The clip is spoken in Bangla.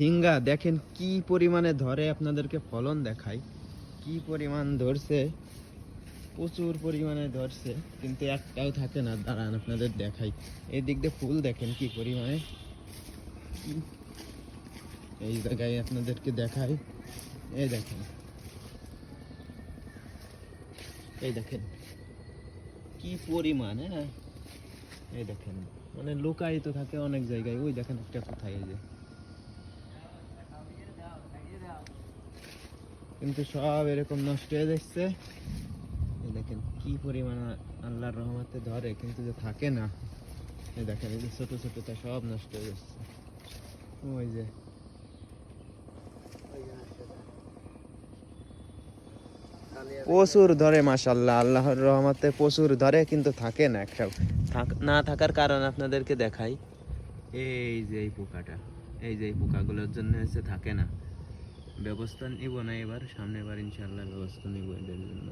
ঝিঙ্গা দেখেন কি পরিমাণে ধরে, আপনাদেরকে ফলন দেখাই কি পরিমাণ ধরছে, প্রচুর পরিমাণে ধরছে, কিন্তু একটাও থাকে না। দাঁড়ান আপনাদের দেখাই, এই দিক দিয়ে ফুল দেখেন কি পরিমাণে। এই জায়গায় আপনাদেরকে দেখাই, এই দেখেন, এই দেখেন কি পরিমাণ। হ্যাঁ, এই দেখেন, মানে লুকায়িত থাকে অনেক জায়গায়। ওই দেখেন একটা কোথায়, এই যে, কিন্তু সব এরকম নষ্ট হয়ে যাচ্ছে। এই দেখেন কি পরিমাণ আল্লাহর রহমতে ধরে, কিন্তু যে থাকে না। এই দেখেন, এই যে ছোট ছোটটা সব নষ্ট হয়ে যাচ্ছে। ওই যে প্রচুর ধরে, মাশাআল্লাহ, আল্লাহর রহমতে প্রচুর ধরে, কিন্তু থাকে না একটাও। না থাকার কারণ আপনাদেরকে দেখাই, এই যে এই পোকাটা, এই যে এই পোকাগুলোর জন্য হচ্ছে থাকে না। ব্যবস্থা নিব না এবার, সামনের বার ইনশাআল্লাহ ব্যবস্থা নিব এদের জন্য।